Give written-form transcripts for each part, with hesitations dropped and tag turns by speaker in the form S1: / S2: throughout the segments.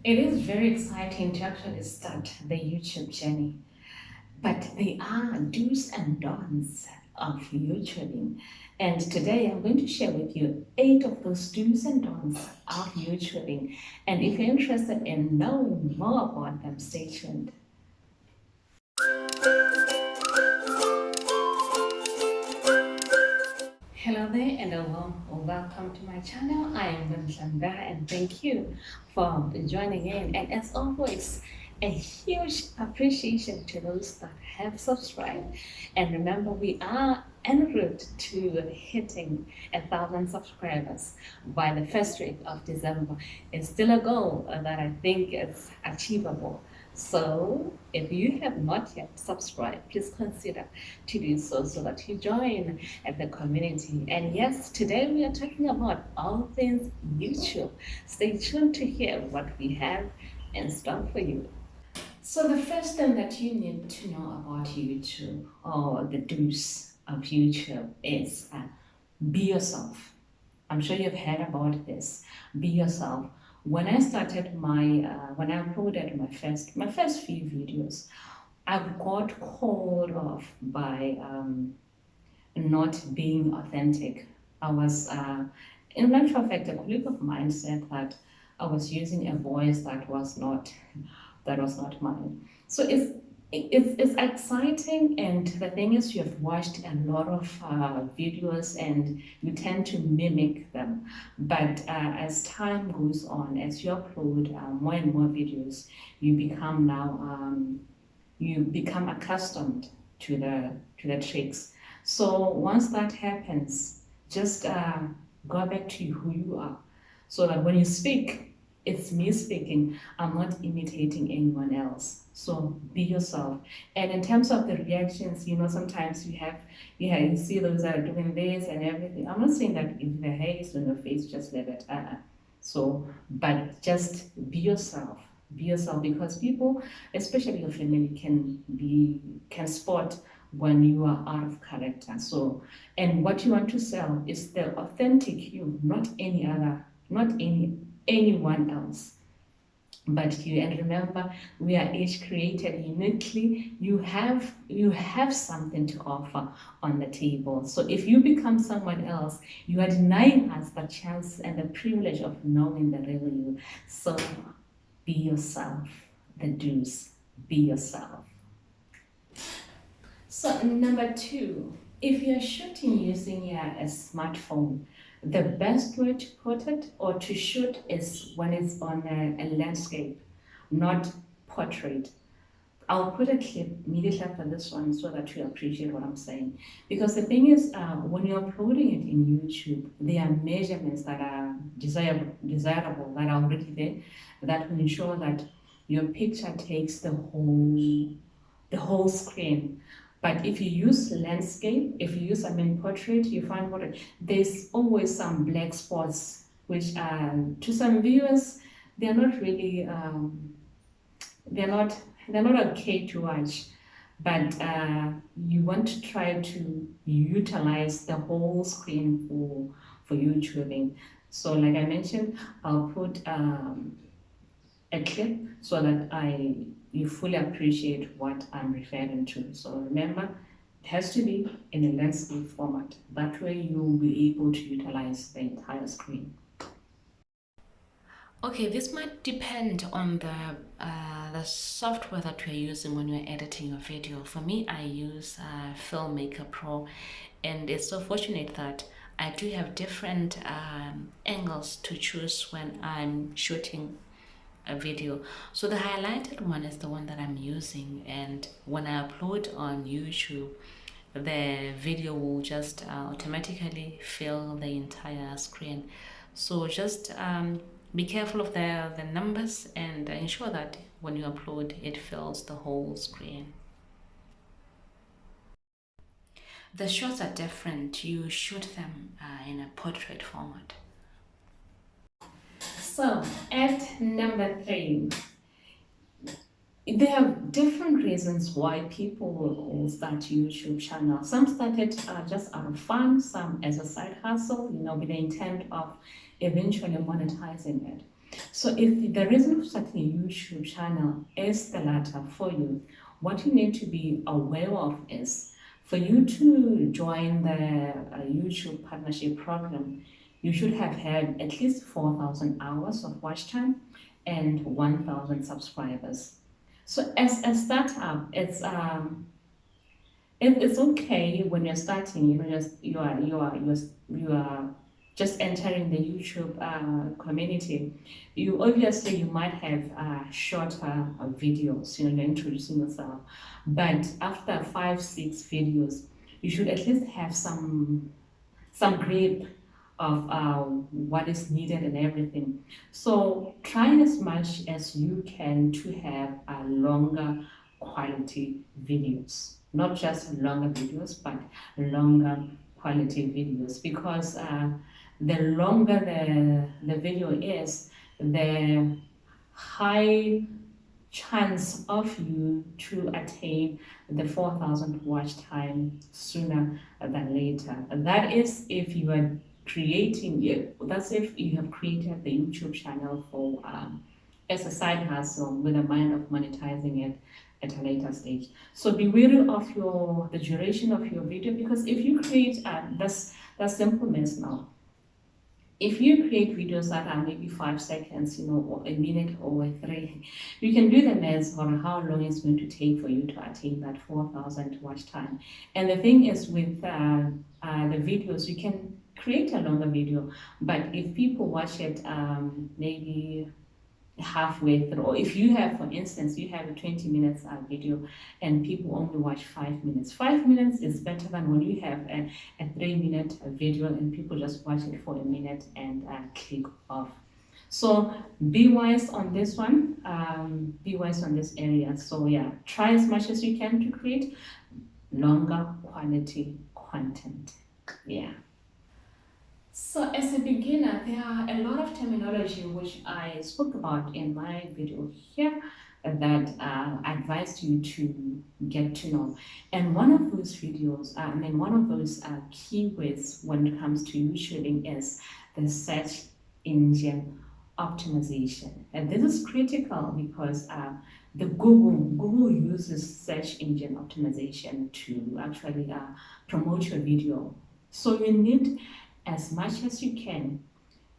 S1: It is very exciting to actually start the YouTube journey, but there are do's and don'ts of YouTubing. And today I'm going to share with you 8 of those do's and don'ts of YouTubing. And if you're interested in knowing more about them, stay tuned. Hello there and a warm welcome to my channel. I am Vincent and thank you for joining in. And as always, a huge appreciation to those that have subscribed. And remember, we are en route to hitting 1,000 subscribers by the first week of December. It's still a goal that I think is achievable. So if you have not yet subscribed, please consider to do so that you join the community. And yes, today we are talking about all things YouTube. Stay tuned to hear what we have in store for you. So the first thing that you need to know about YouTube, or the do's of YouTube, is be yourself. I'm sure you've heard about this. Be yourself. When I started when I uploaded my first few videos, I got called off by not being authentic. I was, in actual fact, a colleague of mine said that I was using a voice that was not mine. So it's exciting, and the thing is, you have watched a lot of videos and you tend to mimic them. But as time goes on, as you upload more and more videos, you become accustomed to the tricks. So once that happens, just go back to who you are, so that when you speak, it's me speaking. I'm not imitating anyone else. So be yourself. And in terms of the reactions, sometimes you see those that are doing this and everything. I'm not saying that if the hair is on your face, just let it. So, but just be yourself. Be yourself, because people, especially your family, can spot when you are out of character. So, and what you want to sell is the authentic you, not any other, not anyone else but you. And remember, we are each created uniquely. You have something to offer on the table. So if you become someone else, you are denying us the chance and the privilege of knowing the real you. So be yourself. The do's: be yourself. So number 2, if you're shooting using a smartphone, the best way to put it or to shoot is when it's on a landscape, not portrait. I'll put a clip immediately after this one so that you appreciate what I'm saying. Because the thing is, when you're uploading it in YouTube, there are measurements that are desirable that are already there, that will ensure that your picture takes the whole screen. But if you use landscape, if you use, portrait, you find there's always some black spots, which to some viewers, they're not really, they're not, they're not okay to watch. But you want to try to utilize the whole screen for YouTubing. So like I mentioned, I'll put a clip so that you fully appreciate what I'm referring to. So remember, it has to be in a landscape format. That way you'll be able to utilize the entire screen. Okay, this might depend on the software that you're using when you're editing your video. For me, I use Filmmaker Pro, and it's so fortunate that I do have different angles to choose when I'm shooting a video. So the highlighted one is the one that I'm using, and when I upload on YouTube, the video will just automatically fill the entire screen. So just be careful of the numbers and ensure that when you upload, it fills the whole screen. The shots are different. You shoot them in a portrait format. So at number 3, there are different reasons why people will start YouTube channels. Some started just out of fun, some as a side hustle, with the intent of eventually monetizing it. So if the reason for starting a YouTube channel is the latter for you, what you need to be aware of is for you to join the YouTube partnership program, you should have had at least 4,000 hours of watch time and 1,000 subscribers. So as a startup, it's okay when you're starting, you are just entering the YouTube community. You obviously you might have shorter videos, you're introducing yourself, but after 5, 6 videos, you should at least have some grip of what is needed and everything. So try as much as you can to have longer quality videos, not just longer videos, but longer quality videos, because the longer the video is, the high chance of you to attain the 4,000 watch time sooner than later. That is if you are creating it. That's if you have created the YouTube channel for as a side hustle with a mind of monetizing it at a later stage. So be wary of the duration of your video, because if you create that's simple math now. If you create videos that are maybe 5 seconds, or a minute or 3, you can do the math on how long it's going to take for you to attain that 4,000 watch time. And the thing is with the videos, you can create a longer video, but if people watch it maybe halfway through, or if you have, for instance, you have a 20 minutes video and people only watch 5 minutes. 5 minutes is better than when you have a 3 minute video and people just watch it for a minute and click off. So be wise on this one, be wise on this area. So yeah, try as much as you can to create longer quality content. Yeah. So as a beginner, there are a lot of terminology which I spoke about in my video here that I advised you to get to know. And one of those videos, one of those keywords when it comes to YouTubing is the search engine optimization. And this is critical because the Google uses search engine optimization to actually promote your video. So you need, as much as you can,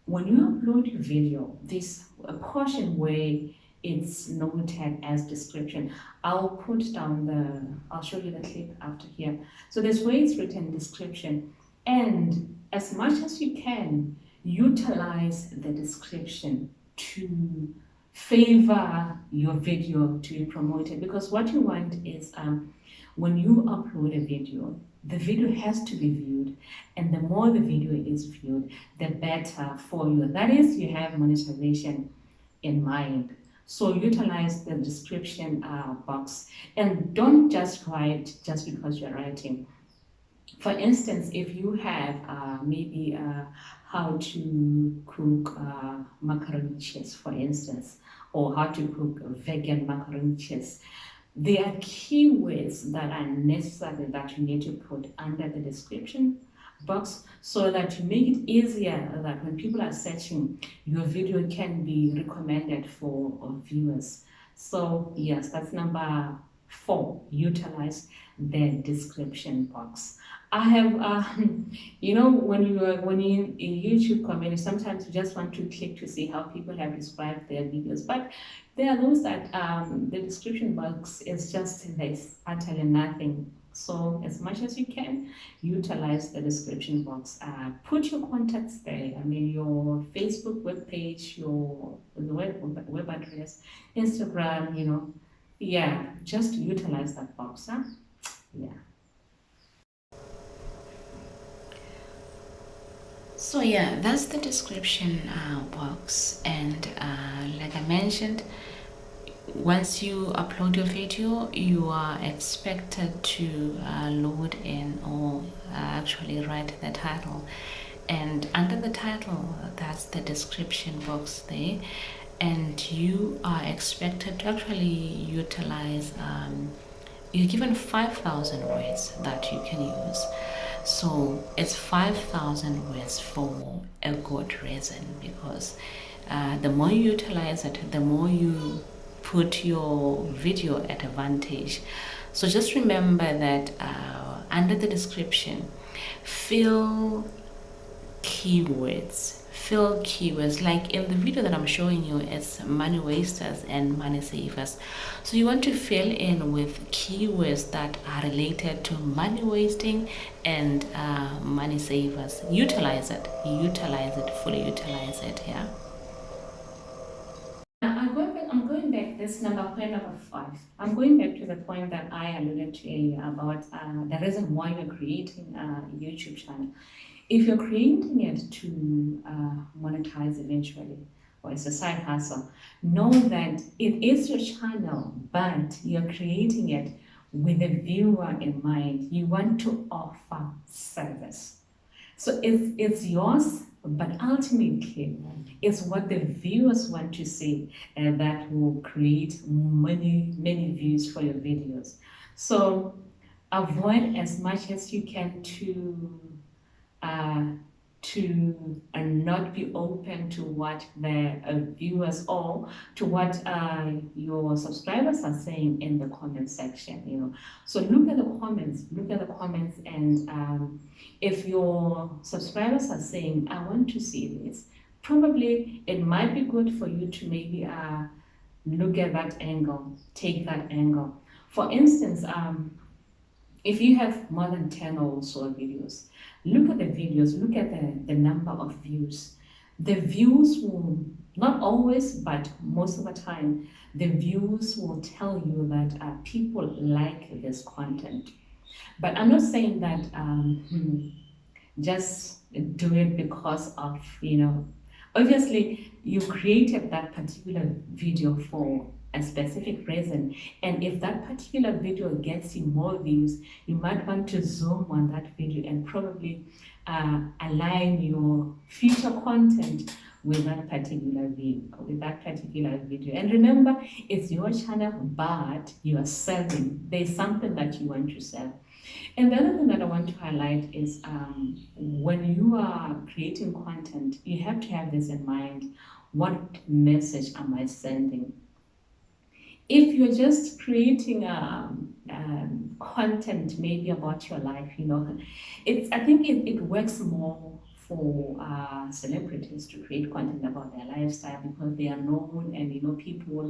S1: when you upload your video, this portion where it's noted as description, I'll show you the clip after here. So this way it's written description, and as much as you can, utilize the description to favor your video to be promoted, because what you want is when you upload a video, the video has to be viewed, and the more the video is viewed, the better for you. That is, you have monetization in mind. So utilize the description box, and don't just write just because you're writing. For instance, if you have maybe how to cook macaroni cheese, for instance, or how to cook vegan macaroni cheese, there are keywords that are necessary that you need to put under the description box so that you make it easier that when people are searching, your video can be recommended for viewers. So yes, that's number 4, utilize the description box. I have, when you in YouTube community, sometimes you just want to click to see how people have described their videos, but there are those that the description box is just this, utterly nothing. So as much as you can, utilize the description box. Put your contacts there. Your Facebook webpage, your web address, Instagram. Yeah, just utilize that box. Yeah. So yeah, that's the description box, and like I mentioned, once you upload your video, you are expected to load in or actually write the title, and under the title, that's the description box there, and you are expected to actually utilize you're given 5,000 words that you can use. So it's 5,000 words for a good reason, because The more you utilize it, the more you put your video at advantage. So just remember that under the description, fill keywords. Fill keywords. Like in the video that I'm showing you, it's money wasters and money savers. So you want to fill in with keywords that are related to money wasting and money savers. Utilize it, fully utilize it. Yeah. I'm going back, this point number 5. I'm going back to the point that I alluded to earlier about the reason why you're creating a YouTube channel. If you're creating it to monetize eventually, or it's a side hustle, know that it is your channel, but you're creating it with the viewer in mind. You want to offer service. So it's yours, but ultimately it's what the viewers want to see, and that will create many views for your videos. So avoid as much as you can uh, not be open to what the viewers or to what your subscribers are saying in the comment section. So look at the comments, and if your subscribers are saying, I want to see this, probably it might be good for you to maybe look at that angle, take that angle. For instance, if you have more than 10 or so videos, look at the videos, look at the number of views. The views will, not always, but most of the time, the views will tell you that people like this content. But I'm not saying that just do it because of, obviously you created that particular video for a specific reason, and if that particular video gets you more views, you might want to zoom on that video and probably align your future content with that particular video. And remember, it's your channel, but you are selling. There's something that you want to sell. And the other thing that I want to highlight is when you are creating content, you have to have this in mind. What message am I sending? If you're just creating content maybe about your life, I think it works more for celebrities to create content about their lifestyle, because they are known, and people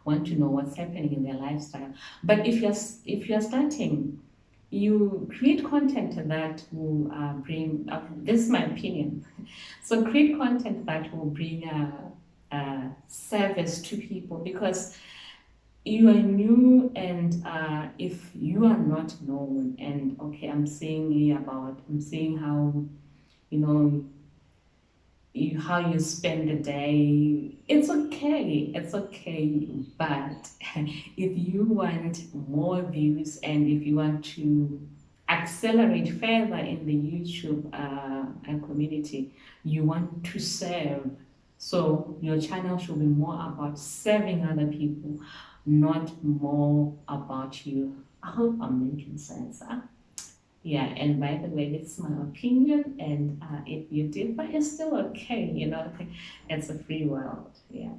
S1: want to know what's happening in their lifestyle. But if you're starting, you create content that will bring, this is my opinion, so create content that will bring service to people, because you are new, and if you are not known, and okay, I'm saying how how you spend the day, it's okay, but if you want more views, and if you want to accelerate further in the YouTube community, you want to serve, so your channel should be more about serving other people, not more about you. I hope I'm making sense. Yeah, and by the way, this is my opinion, and if you differ, it's still okay, it's a free world. Yeah.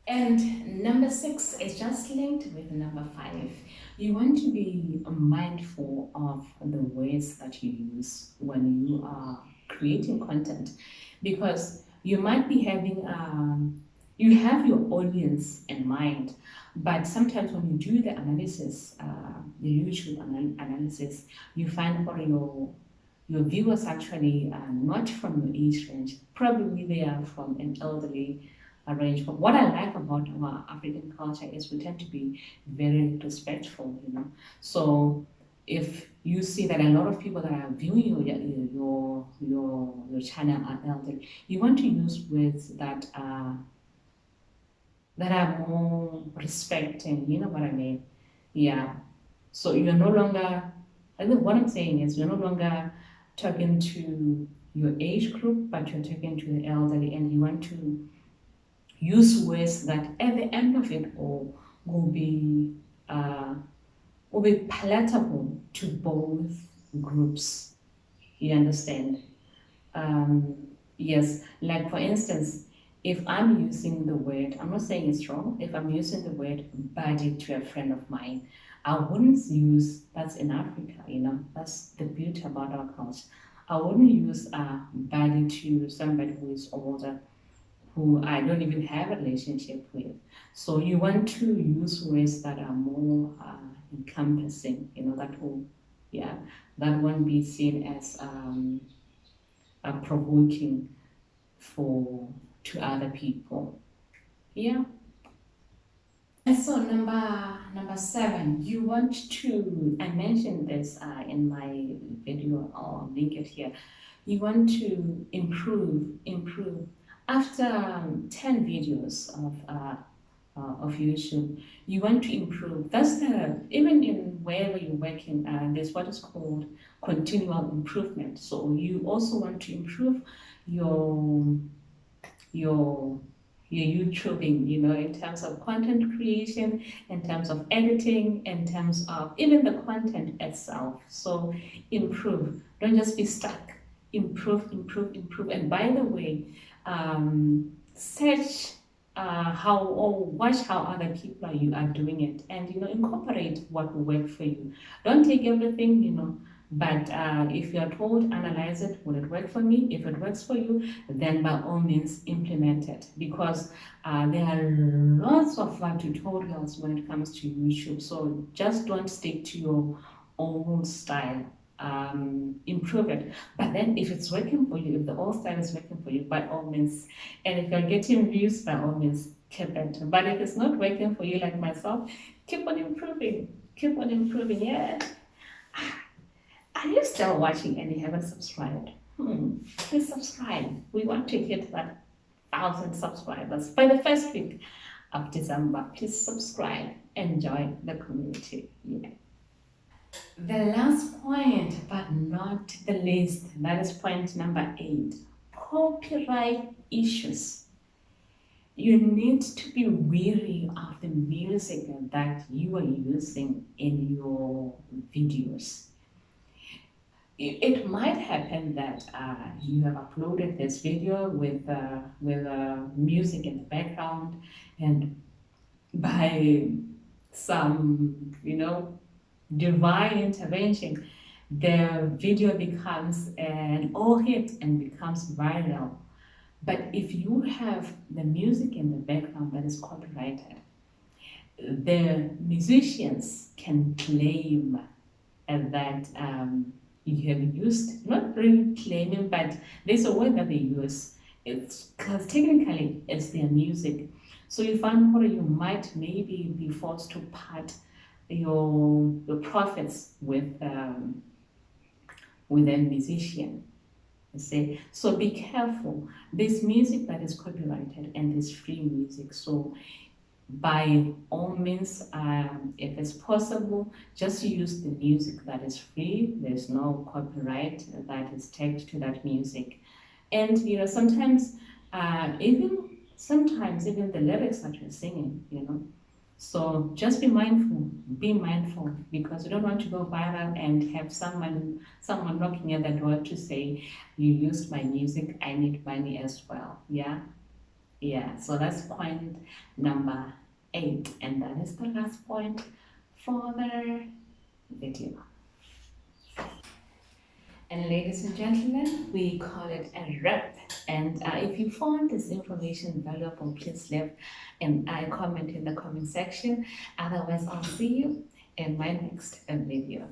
S1: And number 6 is just linked with number 5. You want to be mindful of the words that you use when you are creating content, because you might be having you have your audience in mind, but sometimes when you do the analysis, the YouTube analysis, you find for your viewers actually are not from your age range. Probably they are from an elderly range. But what I like about our African culture is we tend to be very respectful, So if you see that a lot of people that are viewing your channel are elderly, you want to use words that are more respecting, you know what I mean? Yeah. So you're no longer, I think what I'm saying is you're no longer talking to your age group, but you're talking to the elderly, and you want to use words that at the end of it all will be palatable to both groups. You understand? Yes, like for instance, if I'm using the word, I'm not saying it's wrong, if I'm using the word buddy to a friend of mine, I wouldn't use, that's in Africa, that's the beauty about our culture. I wouldn't use buddy to somebody who is older, who I don't even have a relationship with. So you want to use words that are more encompassing, that will, yeah, that won't be seen as provoking for to other people. Yeah. And so number 7, you want to, I mentioned this in my video, or link it here. You want to improve. After 10 videos of YouTube, you want to improve. That's the, even in wherever you're working, there's what is called continual improvement. So you also want to improve your your your YouTubing, in terms of content creation, in terms of editing, in terms of even the content itself. So improve. Don't just be stuck. Improve, improve, improve. And by the way, search how or watch how other people are doing it, and incorporate what will work for you. Don't take everything, but if you are told, analyze it. Will it work for me? If it works for you, then by all means implement it, because there are lots of tutorials when it comes to YouTube. So just don't stick to your own style. Improve it. But then if it's working for you, if the old style is working for you, by all means, and if you're getting views, by all means, keep it. But if it's not working for you, like myself, keep on improving. Keep on improving. Yeah. Are you still watching and you haven't subscribed? Please subscribe. We want to hit that 1,000 subscribers by the first week of December. Please subscribe and join the community. Yeah. The last point, but not the least, that is point number 8. Copyright issues. You need to be wary of the music that you are using in your videos. It might happen that you have uploaded this video with music in the background, and by some divine intervention, the video becomes an all hit and becomes viral. But if you have the music in the background that is copyrighted, the musicians can claim that you have used, not really claiming, but there's a word that they use. It's because technically it's their music. So you find what you might maybe be forced to part your profits with a musician. You see? So be careful. There's music that is copyrighted and there's free music. So by all means, if it's possible, just use the music that is free. There's no copyright that is tagged to that music. And sometimes even the lyrics that you're singing, so just be mindful, because you don't want to go viral and have someone knocking at the door to say, you used my music, I need money as well. Yeah, so that's point number 8, and that is the last point for the video. And ladies and gentlemen, we call it a wrap. And if you found this information valuable, please leave a comment in the comment section. Otherwise, I'll see you in my next video.